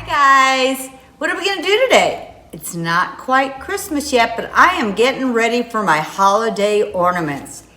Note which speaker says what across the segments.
Speaker 1: Hi guys, what are we gonna do today? It's not quite Christmas yet, but I am getting ready for my holiday ornaments.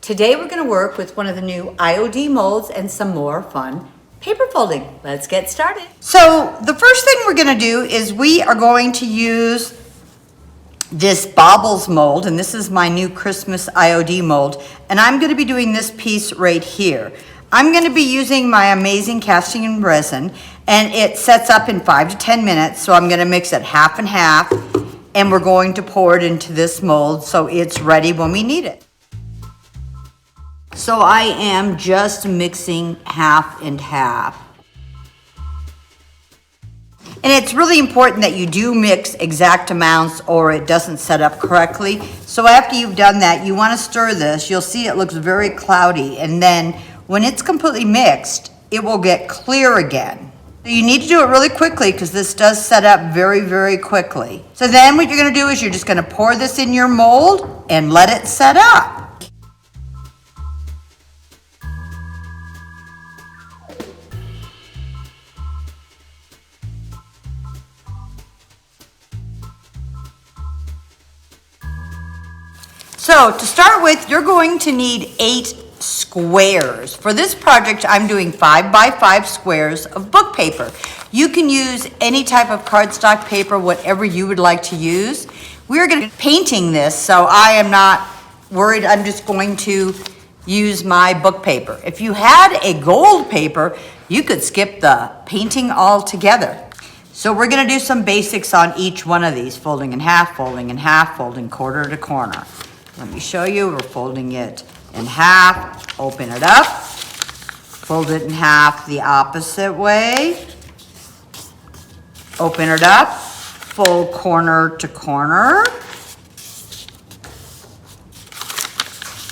Speaker 1: Today we're gonna work with one of the new IOD molds and some more fun paper folding. Let's get started. So the first thing we're gonna do is we are going to use this Baubles mold, and this is my new Christmas IOD mold, and I'm gonna be doing this piece right here. I'm going to be using my amazing casting and resin, and it sets up in 5 to 10 minutes, so I'm going to mix it half and half, and we're going to pour it into this mold so it's ready when we need it. So I am just mixing half and half. And it's really important that you do mix exact amounts or it doesn't set up correctly. So after you've done that, you want to stir this. You'll see it looks very cloudy, and then when it's completely mixed, it will get clear again. So you need to do it really quickly because this does set up very, very quickly. So then what you're going to do is you're just going to pour this in your mold and let it set up. So to start with, you're going to need 8 squares. For this project, I'm doing 5 by 5 squares of book paper. You can use any type of cardstock paper, whatever you would like to use. We're going to be painting this, so I am not worried. I'm just going to use my book paper. If you had a gold paper, you could skip the painting altogether. So we're going to do some basics on each one of these, folding in half, folding corner to corner. Let me show you. We're folding it in half, open it up, fold it in half the opposite way, open it up, fold corner to corner,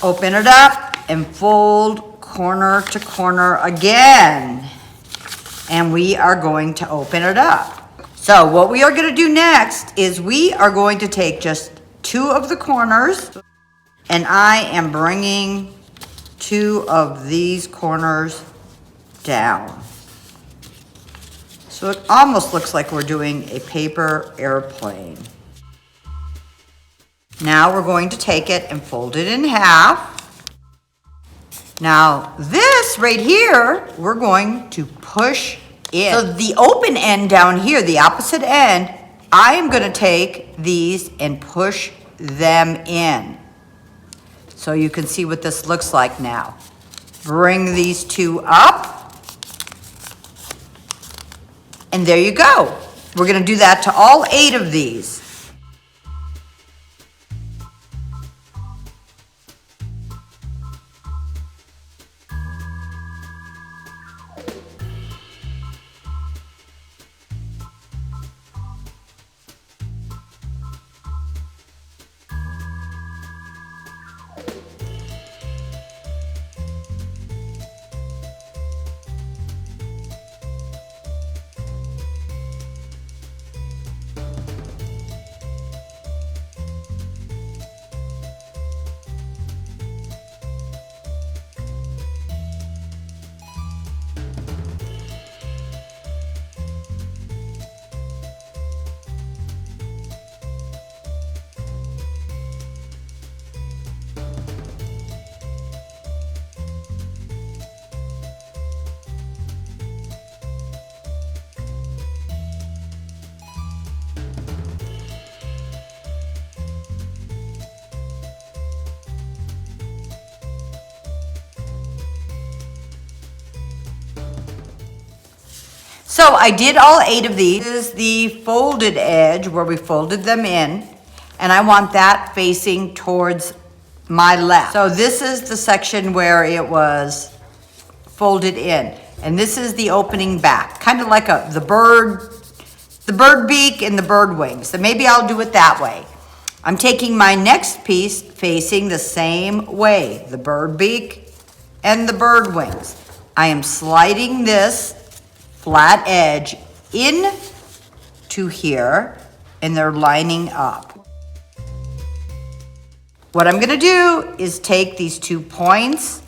Speaker 1: open it up, and fold corner to corner again. And we are going to open it up. So what we are going to do next is we are going to take just 2 of the corners, and I am bringing 2 of these corners down. So it almost looks like we're doing a paper airplane. Now we're going to take it and fold it in half. Now this right here, we're going to push in. So the open end down here, the opposite end, I am going to take these and push them in. So you can see what this looks like now. Bring these 2 up. And there you go. We're going to do that to all 8 of these. So I did all 8 of these. This is the folded edge where we folded them in, and I want that facing towards my left. So this is the section where it was folded in, and this is the opening back, kind of like the bird beak and the bird wings. So maybe I'll do it that way. I'm taking my next piece facing the same way, the bird beak and the bird wings. I am sliding this flat edge in to here, and they're lining up. What I'm gonna do is take these 2 points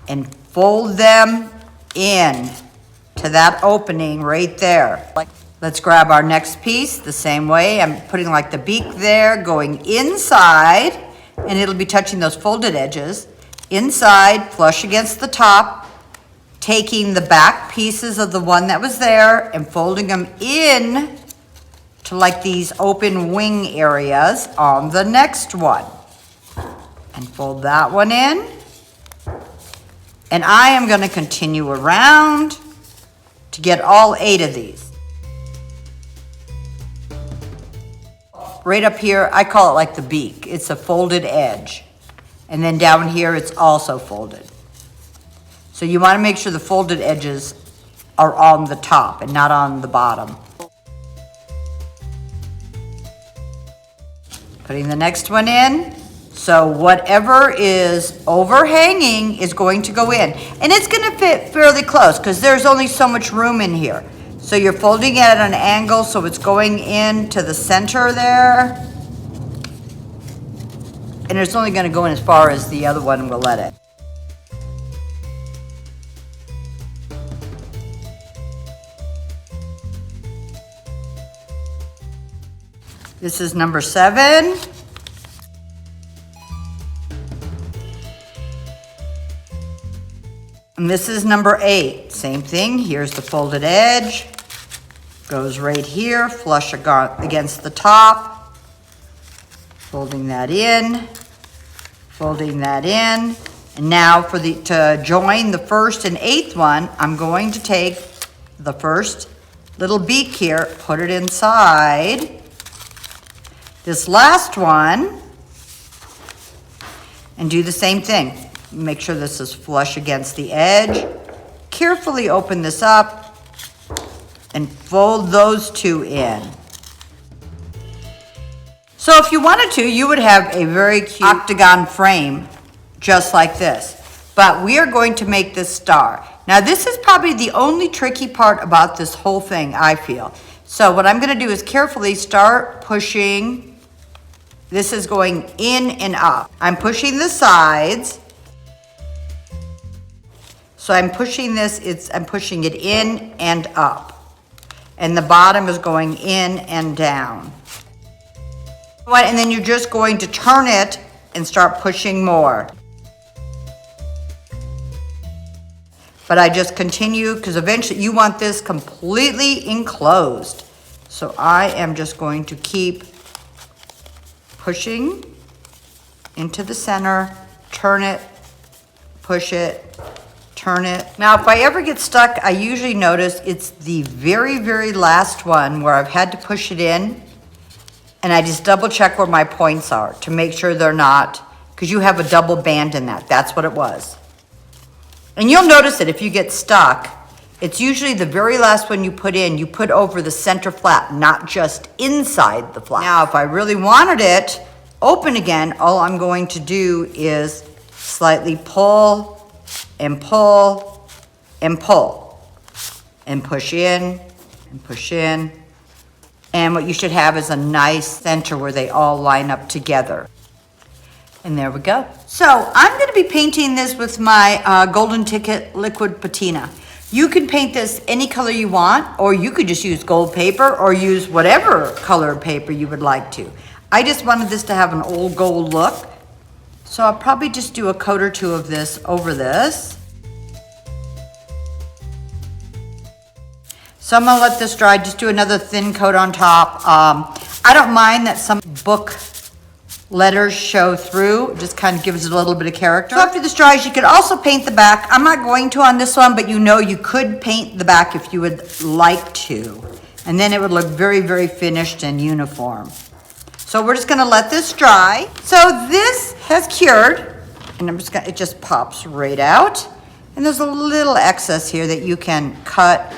Speaker 1: and fold them in to that opening right there. Let's grab our next piece the same way. I'm putting like the beak there, going inside, and it'll be touching those folded edges. Inside, flush against the top, taking the back pieces of the one that was there and folding them in to like these open wing areas on the next one. And fold that one in. And I am going to continue around to get all 8 of these. Right up here, I call it like the beak. It's a folded edge. And then down here, it's also folded. So you want to make sure the folded edges are on the top and not on the bottom. Putting the next one in. So whatever is overhanging is going to go in. And it's going to fit fairly close because there's only so much room in here. So you're folding it at an angle so it's going into the center there. And it's only going to go in as far as the other one will let it. This is number 7. And this is number 8. Same thing. Here's the folded edge. Goes right here, flush against the top. Folding that in. Folding that in. And now to join the first and 8th one, I'm going to take the first little beak here, put it inside this last one, and do the same thing. Make sure this is flush against the edge. Carefully open this up and fold those 2 in. So if you wanted to, you would have a very cute octagon frame just like this. But we are going to make this star. Now this is probably the only tricky part about this whole thing, I feel. So what I'm going to do is carefully start pushing. This is going in and up. I'm pushing the sides. So I'm pushing this, I'm pushing it in and up. And the bottom is going in and down. And then you're just going to turn it and start pushing more. But I just continue because eventually you want this completely enclosed. So I am just going to keep pushing into the center, turn it, push it, turn it. Now, if I ever get stuck, I usually notice it's the very, very last one where I've had to push it in, and I just double check where my points are to make sure they're not, because you have a double band in that. That's what it was. And you'll notice that if you get stuck, it's usually the very last one you put in, you put over the center flap, not just inside the flap. Now, if I really wanted it open again, all I'm going to do is slightly pull and pull and pull and push in and push in. And what you should have is a nice center where they all line up together. And there we go. So I'm going to be painting this with my Golden Ticket liquid patina. You can paint this any color you want, or you could just use gold paper or use whatever color paper you would like to. I just wanted this to have an old gold look. So I'll probably just do a coat or 2 of this over this. So I'm gonna let this dry, just do another thin coat on top. I don't mind that some book letters show through. It just kind of gives it a little bit of character. So after this dries, you could also paint the back. I'm not going to on this one, but you know you could paint the back if you would like to. And then it would look very, very finished and uniform. So we're just gonna let this dry. So this has cured, and it just pops right out. And there's a little excess here that you can cut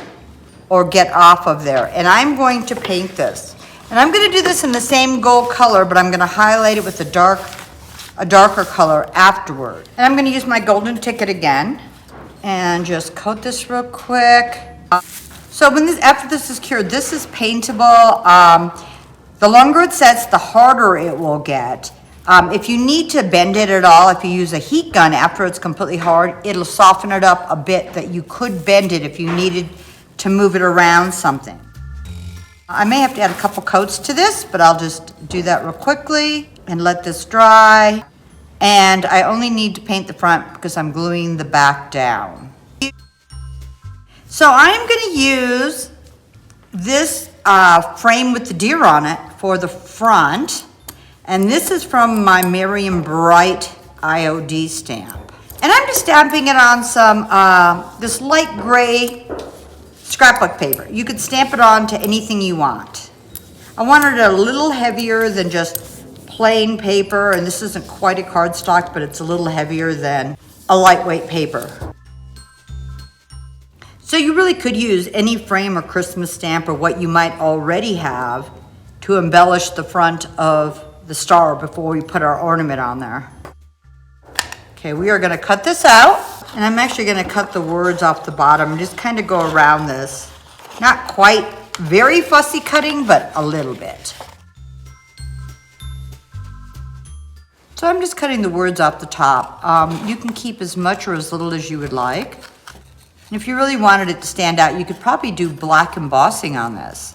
Speaker 1: or get off of there. And I'm going to paint this. And I'm gonna do this in the same gold color, but I'm gonna highlight it with a darker color afterward. And I'm gonna use my Golden Ticket again and just coat this real quick. So after this is cured, this is paintable. The longer it sets, the harder it will get. If you need to bend it at all, if you use a heat gun after it's completely hard, it'll soften it up a bit that you could bend it if you needed to move it around something. I may have to add a couple coats to this, but I'll just do that real quickly and let this dry. And I only need to paint the front because I'm gluing the back down. So I'm going to use this frame with the deer on it for the front. And this is from my Miriam Bright IOD stamp. And I'm just stamping it on some, this light gray scrapbook paper. You could stamp it on to anything you want. I wanted it a little heavier than just plain paper, and this isn't quite a cardstock, but it's a little heavier than a lightweight paper. So you really could use any frame or Christmas stamp or what you might already have to embellish the front of the star before we put our ornament on there. Okay, we are gonna cut this out, and I'm actually gonna cut the words off the bottom and just kind of go around this. Not quite very fussy cutting, but a little bit. So I'm just cutting the words off the top. You can keep as much or as little as you would like. And if you really wanted it to stand out, you could probably do black embossing on this.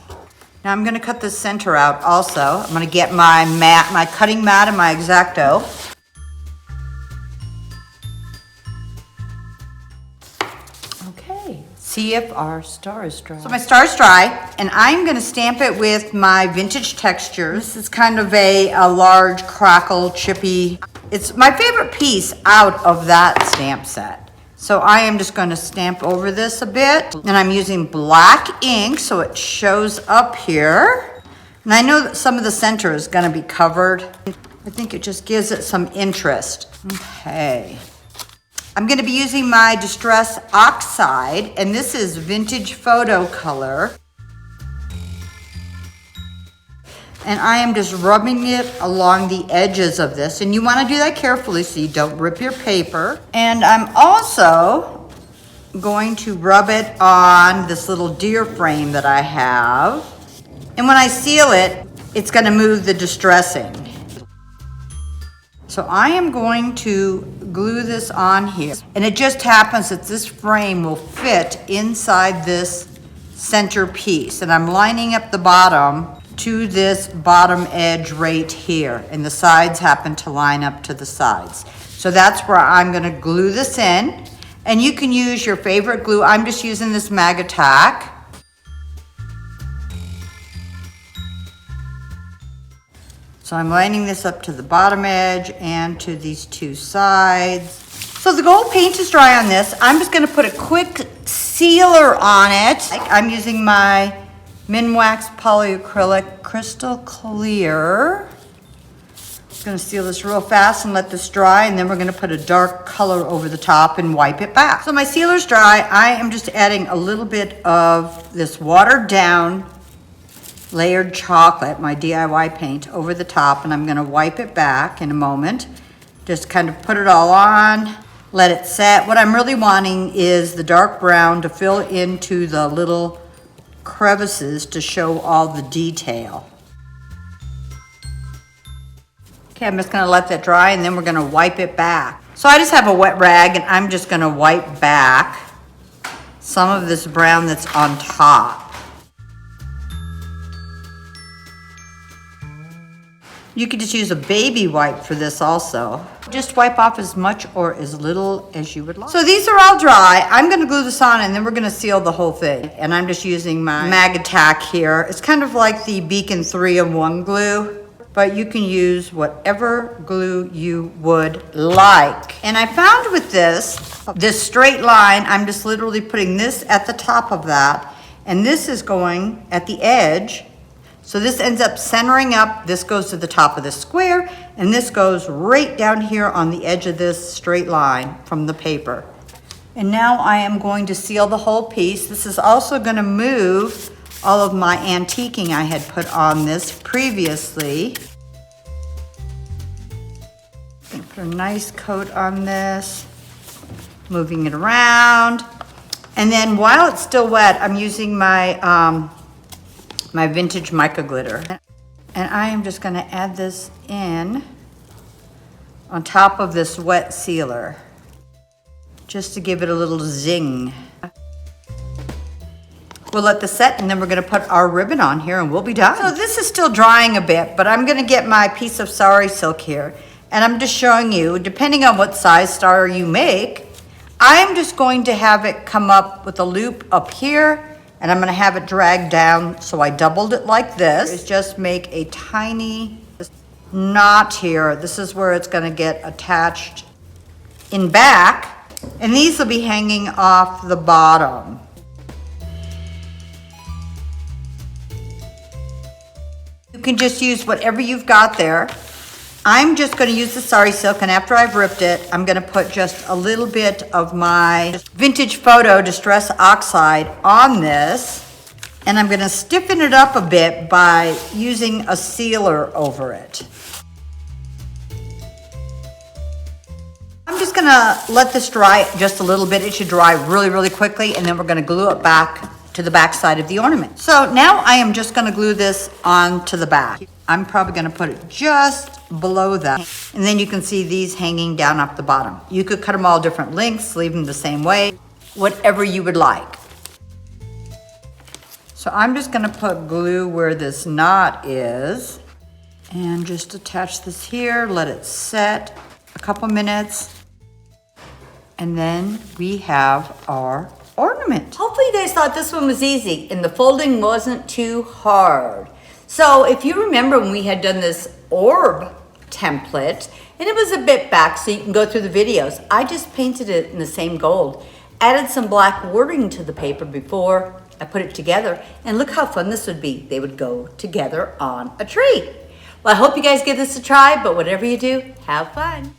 Speaker 1: Now I'm gonna cut the center out also. I'm gonna get my mat, my cutting mat and my X-Acto. Okay, see if our star is dry. So my star is dry, and I'm gonna stamp it with my vintage texture. This is kind of a large crackle, chippy. It's my favorite piece out of that stamp set. So I am just gonna stamp over this a bit, and I'm using black ink so it shows up here. And I know that some of the center is gonna be covered. I think it just gives it some interest. Okay. I'm gonna be using my Distress Oxide, and this is Vintage Photo Color. And I am just rubbing it along the edges of this. And you wanna do that carefully so you don't rip your paper. And I'm also going to rub it on this little deer frame that I have. And when I seal it, it's gonna move the distressing. So I am going to glue this on here. And it just happens that this frame will fit inside this center piece. And I'm lining up the bottom to this bottom edge right here. And the sides happen to line up to the sides. So that's where I'm gonna glue this in. And you can use your favorite glue. I'm just using this Mag-A-Tac. So I'm lining this up to the bottom edge and to these two sides. So the gold paint is dry on this. I'm just gonna put a quick sealer on it. I'm using my Minwax Polyacrylic Crystal Clear. I'm gonna seal this real fast and let this dry, and then we're gonna put a dark color over the top and wipe it back. So my sealer's dry. I am just adding a little bit of this watered down layered chocolate, my DIY paint, over the top, and I'm gonna wipe it back in a moment. Just kind of put it all on, let it set. What I'm really wanting is the dark brown to fill into the little crevices to show all the detail. Okay, I'm just gonna let that dry, and then we're gonna wipe it back. So I just have a wet rag, and I'm just gonna wipe back some of this brown that's on top. You could just use a baby wipe for this also. Just wipe off as much or as little as you would like. So these are all dry. I'm gonna glue this on, and then we're gonna seal the whole thing. And I'm just using my Mag-A-Tac here. It's kind of like the Beacon 3-in-1 glue, but you can use whatever glue you would like. And I found with this straight line, I'm just literally putting this at the top of that, and this is going at the edge. So this ends up centering up, this goes to the top of this square, and this goes right down here on the edge of this straight line from the paper. And now I am going to seal the whole piece. This is also gonna move all of my antiquing I had put on this previously. Put a nice coat on this, moving it around. And then while it's still wet, I'm using my my vintage mica glitter. And I am just gonna add this in on top of this wet sealer, just to give it a little zing. We'll let this set and then we're gonna put our ribbon on here and we'll be done. So this is still drying a bit, but I'm gonna get my piece of sari silk here. And I'm just showing you, depending on what size star you make, I'm just going to have it come up with a loop up here, and I'm gonna have it drag down, so I doubled it like this. Just make a tiny knot here. This is where it's gonna get attached in back, and these will be hanging off the bottom. You can just use whatever you've got there. I'm just gonna use the sari silk, and after I've ripped it, I'm gonna put just a little bit of my Vintage Photo Distress Oxide on this, and I'm gonna stiffen it up a bit by using a sealer over it. I'm just gonna let this dry just a little bit. It should dry really, really quickly, and then we're gonna glue it back to the back side of the ornament. So now I am just gonna glue this onto the back. I'm probably gonna put it just below that. And then you can see these hanging down off the bottom. You could cut them all different lengths, leave them the same way, whatever you would like. So I'm just gonna put glue where this knot is and just attach this here, let it set a couple minutes, and then we have our ornament. Hopefully you guys thought this one was easy and the folding wasn't too hard. So if you remember when we had done this orb template, and it was a bit back so you can go through the videos, I just painted it in the same gold, added some black wording to the paper before I put it together, and look how fun this would be. They would go together on a tree. Well, I hope you guys give this a try, but whatever you do, have fun.